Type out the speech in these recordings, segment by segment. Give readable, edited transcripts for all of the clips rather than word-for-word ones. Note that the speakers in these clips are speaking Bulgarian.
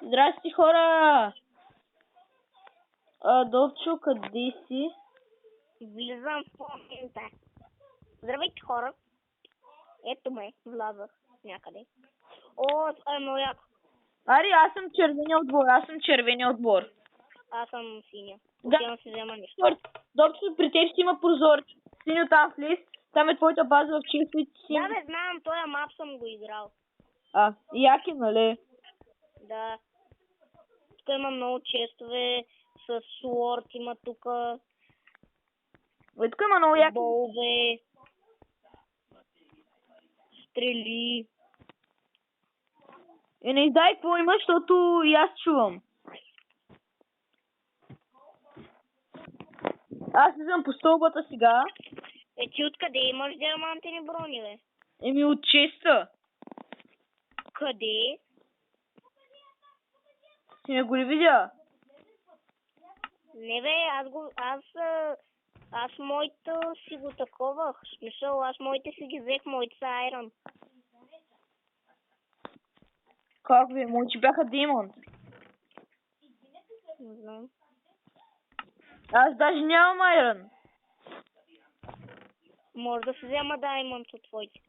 Здрасти, хора! Довчо, къде си? Влизам в момента. Здравейте, хора. Ето ме, влязах някъде. О, това е много яко. Ари, аз съм червения отбор, Аз съм синя. Да. Отивам си взема нещо. Довчо, при теб си има прозор. Синьо там влез, там е твоята база в чистите си. Да, бе, знам, този мап съм го играл. Яки, нали? Да. Тук има много честове с суорт, има тук Тук има много яки. болове, стрели. И не издай какво има, защото и аз чувам. Аз излизам по стълбата сега. Ти откъде имаш диамантени брони, бе? Еми от честа. Къде? Си ме го ли видя? Не, бе, аз моите си го таковах. В смисъл, аз моите си ги взех, моите са айрон. Как бе, моите бяха Деймонд. Не знам. Аз даже нямам айрон. Може да се взема даймонд от твоите.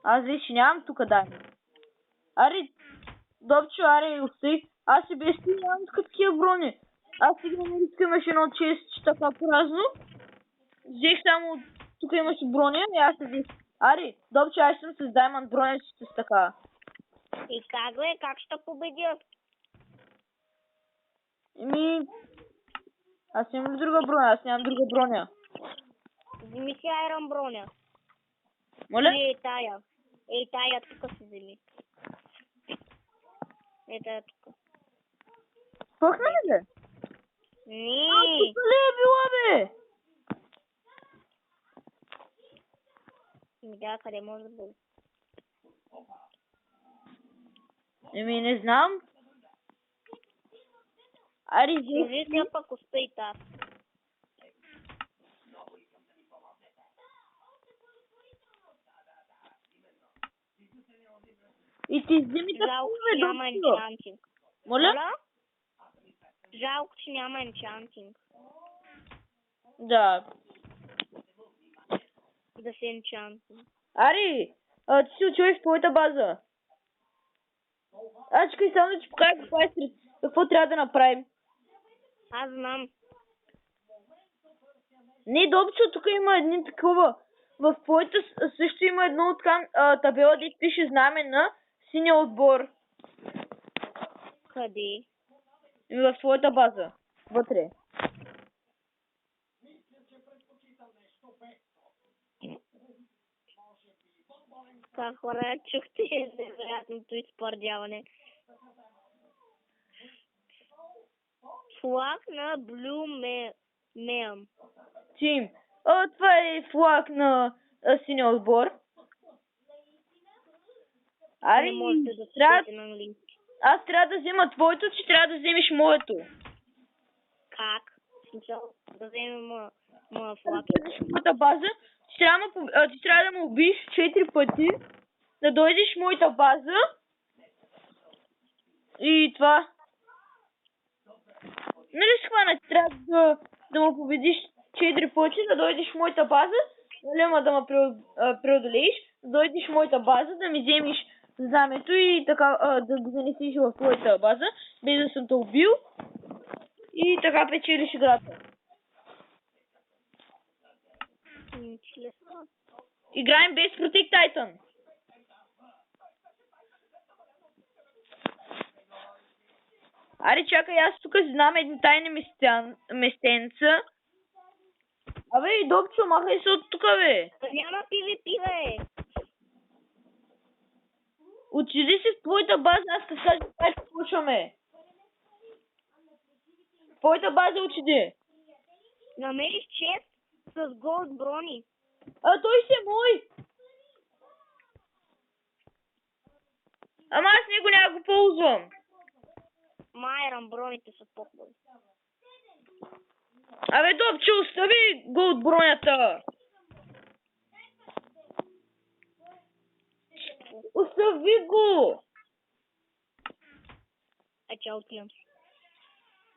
Аз вече нямам тук даймонд. Ари, Добчо, аре, усей. Аз си без ти нямам такива брони. Аз сега не искам едно чест така празно. Взех само, тук имаше броня и аз се взех. Ари, Добчо, аз съм с даймонд броня си с така. И как, бе? Как ще победя? Еми, аз имам ли друга броня? Аз нямам друга броня. Вземи си айрон броня. Моля? Ей, тая тук си вземи. Ето тук. Пъхна ли бе? Не. Тук ли е била бе? Да, къде може да бъде? Еми, не знам. Ари, Служи взех. се пък устай таз. И ти вземи Жалко, че такова, няма Добчо. енчантинг. Моля? Жалко, че няма енчантинг. Да. Да се енчантинг. Ари, ти си отиваш в твоята база. Чакай само да ти покажа какво трябва да направим. Аз знам. Не, Добчо, тук има едни такова. В твоята също има едно от табела, де пише знаме на синия отбор. Къде? В твоята база. Вътре. Как хора чухте невероятното изпърдяване. Флаг на Blue Mem. Тим. Това е флаг на синия отбор. Не можете да четете на английски. Аз трябва да взема твоето, че трябва да вземеш моето. Как? В смисъл да вземем моя флаг. В моята база, ти трябва да ме убиеш 4 пъти, да дойдеш в моята база и това. Нали схвана, ти трябва да ме победиш 4 пъти, да дойдеш в моята база, нали, ама да ме преодолееш, да дойдеш в моята база, да ми вземеш знамето и така да го занесеш в твоята база, без да съм те убил и така печелиш играта. Играем без Protect Titan. Аре, чакай, аз тук знам едни тайни местенца. Абе, и Добчо, махай се от тук, бе. Няма PvP, бе. Отиди си в твоята база, аз те кажа, как ще почваме. В твоята база отиди. Намериш чест с голд брони. Той си е мой. Ама аз него няма го ползвам. Майрон броните са по-хубави. Абе, Добчо, остави го от бронята. Остави го. чао, отивам.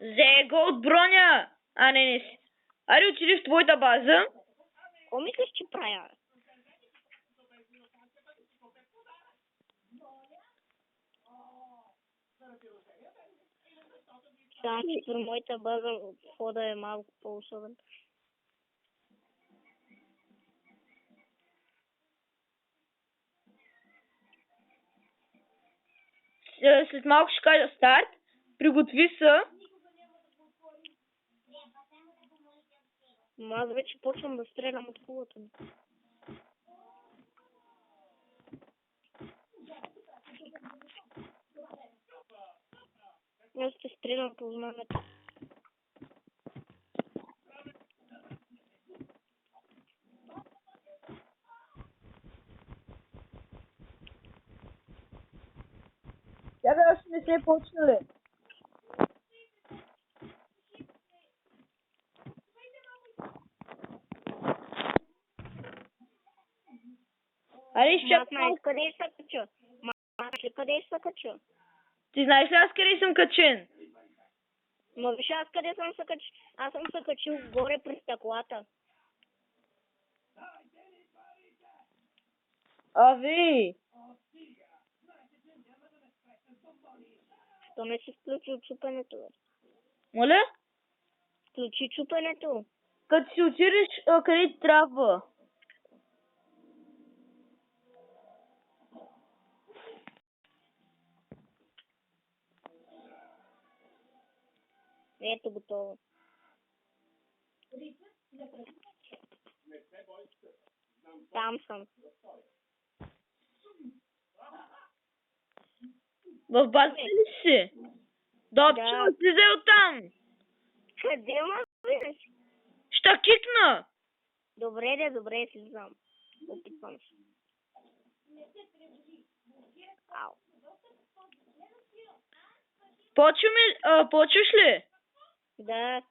Взе го от броня. А, не си. Аре, отиди в твоята база. Какво мислиш, че правя? Само, че при моята база входа е малко по-особен. След малко ще кажа старт. Приготви се. Но аз вече почвам да стрелям от кулата ми. Аз ще стрелям по знамето. Тя още не се е почнали. Аре, Аз изчакай. знаеш къде се кача. Знаеш ли къде се кача? Ти знаеш ли аз къде съм качен? Но виж аз къде съм се качил. Аз съм се качил горе при стъклата. Ави. То не си включи чупенето, бе. Моля? Включи чупенето. Като си отидеш къде ти трябва. Ето готово. Там съм. В базата ли си? Добчо, Да. слизай оттам. Къде ма видиш? Ще кикна. Добре, си знам. Опитвам се. Ау. Почваш ли? Да.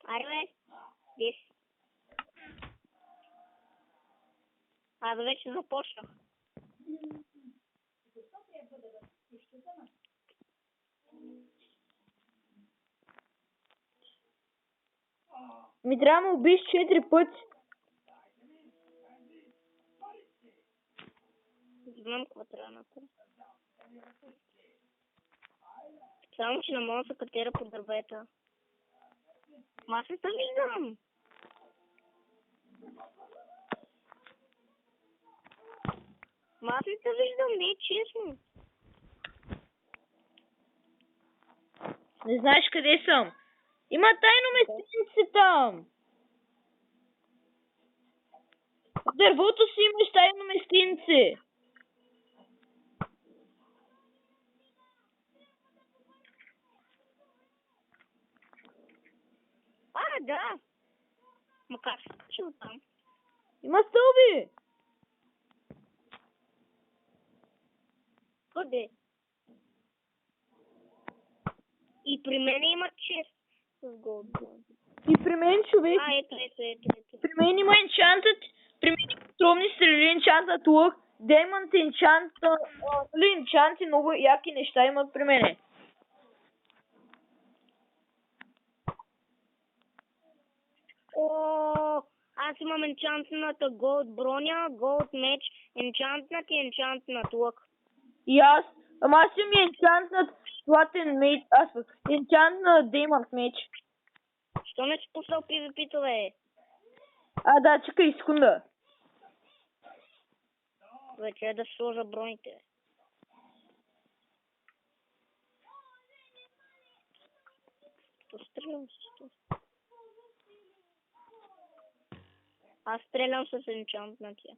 Аре, бе. Дес. Аз вече започнах. Ми трябва да ме убиеш 4 пъти. Знам какво трябва да направя. Само, че не мога да се катера по дървета. Аз не се виждам. Аз не се виждам, не е честно. Не знаеш къде съм. Има тайно местенце там. В дървото си имаш тайно местенце. Да. Ма как се качил там? Има стълби. Къде? И при мен има чест с голд. И при мен, човек. Ето. При мен има енчантът. При мен има тромни стрели, енчантът лък. Демонт, енчант. Енчанти, много яки неща имат при мене. О, аз имам енчантната голд броня, голд меч, енчантнат и енчантнат лък. И аз. Ама аз имам енчантнат платен меч. Енчантнат демонт меч. Що не си пуснал PvP-то, бе? Да, чакай секунда. Вече е да сложа броните. Стрелям с. Аз стрелям с енчантнатия.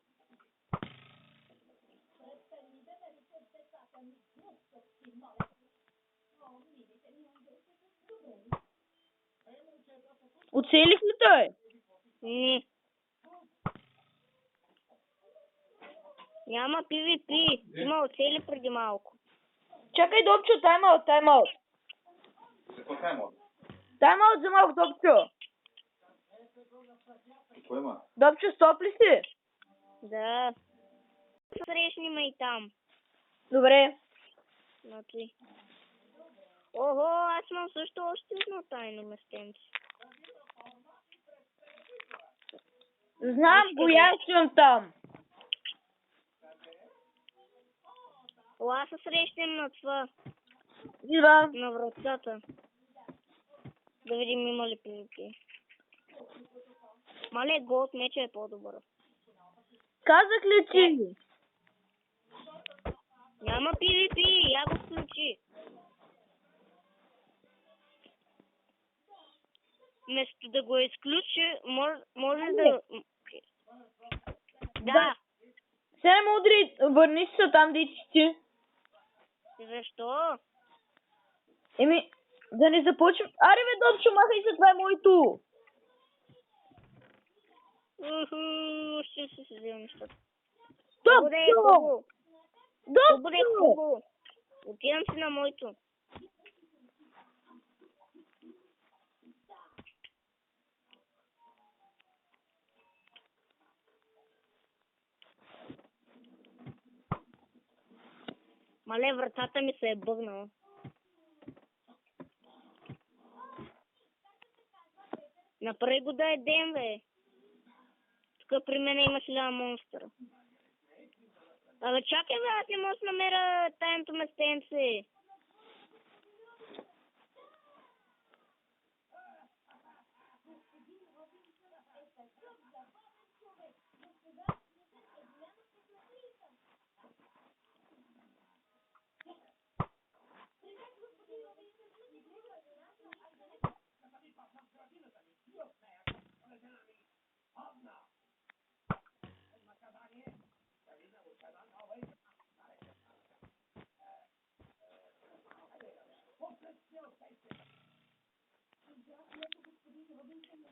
Оцелих ли той? Не. Няма PvP. Има оцели преди малко. Чакай, Добчо, тайм-аут, тайм-аут. Какво тайм-аут? Тайм-аут за малко, Добчо. Какво има? Добчо, стоп ли си? Да. Срещни ме и там. Добре. Значи. Ого, аз имам също още едно тайно местенце. Знам, гоящам там. О, аз се срещам на това, Идва. на вратата. Да видим има ли PvP. Мале, голд меча е по-добър. Казах ли ти? Няма PvP, я го включи. Вместо да го изключи, може да... Да. Сега му удри, върни се там, де ти. Защо? Еми, да не започвам. Аре бе, Добчо, махай се, това е моето. Ще се взема нещата. Стоп, Бъде стоп. хубаво. Бъде Добчо. хубаво. Отивам си на моето. Мале, вратата ми се е бъгнала. Направи го да е ден, бе. Тук при мен има 1000 монстъра. Абе, чакай, бе, аз не мога да намеря тайното местенце.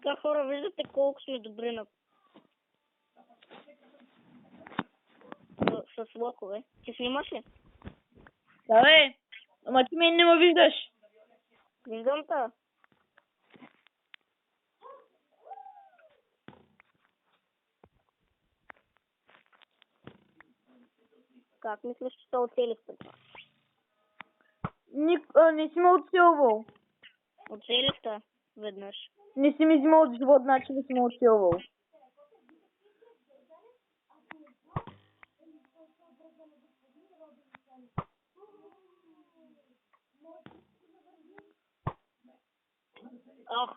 Така, хора, виждате колко сме добри на... с локове. Ти снимаш ли? Да, бе. Ама ти мен не ме виждаш. Виждам та. Как мислиш, че то оцелих пред това? Не си ме отсилвал. Оцелих та веднъж. Не си ми взимал от живот, значи не си ме отсилвал. Ох.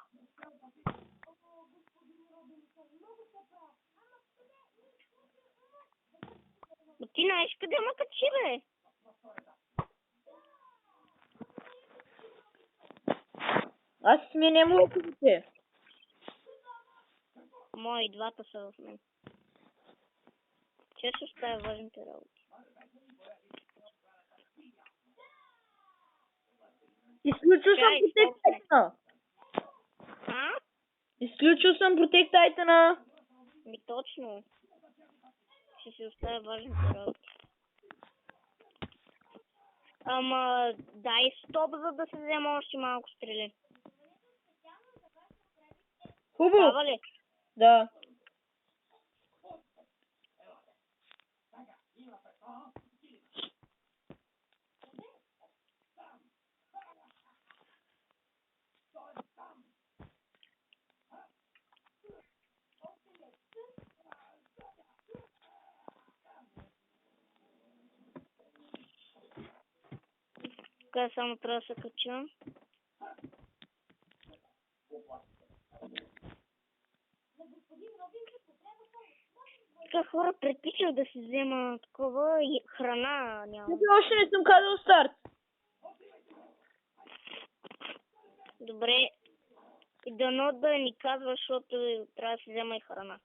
Но ти знаеш къде ма качи, бе? Аз сменям луковете. Мои двата са в мен. Че ще оставя важните работи. Изключил съм Чай, Protect стоп, Titan. А? Изключил съм Protect Titan. Ми точно. Ще си оставя важните работи. Ама дай стоп, за да се взема още малко стрели. Хубаво. Става ли? Да. Така само трябва да се кача. Така хора, предпочитам да си взема такова и храна няма. Още не съм казал старт. Добре. И дано да ни казва, защото трябва да си взема и храна.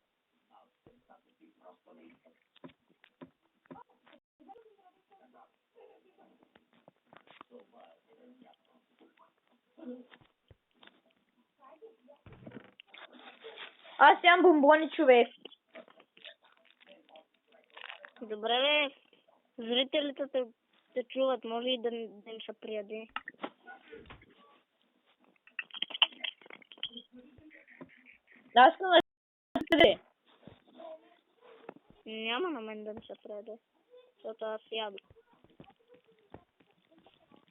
Аз ям бомбони, човек. Добре, бе. Зрителите те Те чуват, може и да им се прияде. Аз искам да се Няма на мен да ми се прияде. Защото аз ядох.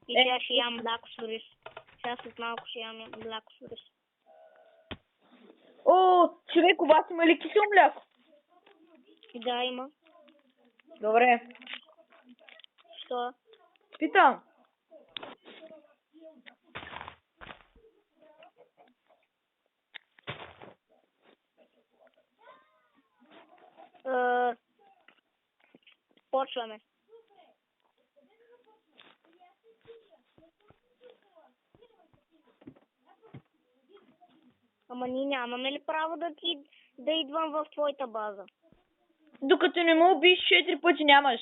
И сега ще ям мляко с ориз. Сега след малко ще ям мляко с ориз. О, човек, у вас има ли кисело мляко? Да, има. Добре. Що? Питам. Почваме. Ама ние нямаме ли право да идвам в твоята база? Докато не му убиеш 4 пъти нямаш.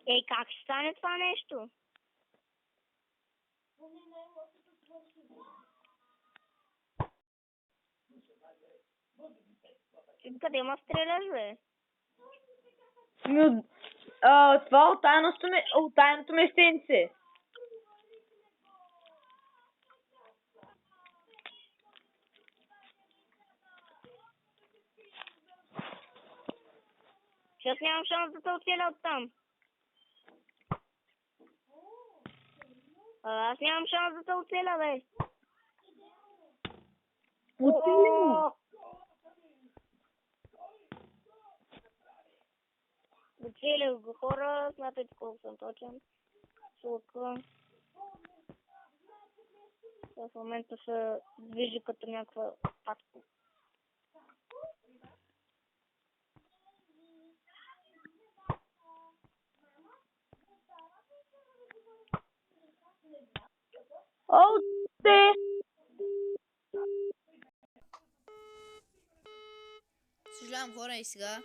Ей, как ще стане това нещо? Ти къде ма стреляш, бе? Това от тайното местенце. Че аз нямам шанс да те оцеля оттам. Аз нямам шанс да те оцеля, бе. Оцелено. Оцелях го, хора. Смятайте колко съм точен. Сулка. В момента се движи като някаква патка. О, те! Съжалявам, хора, и сега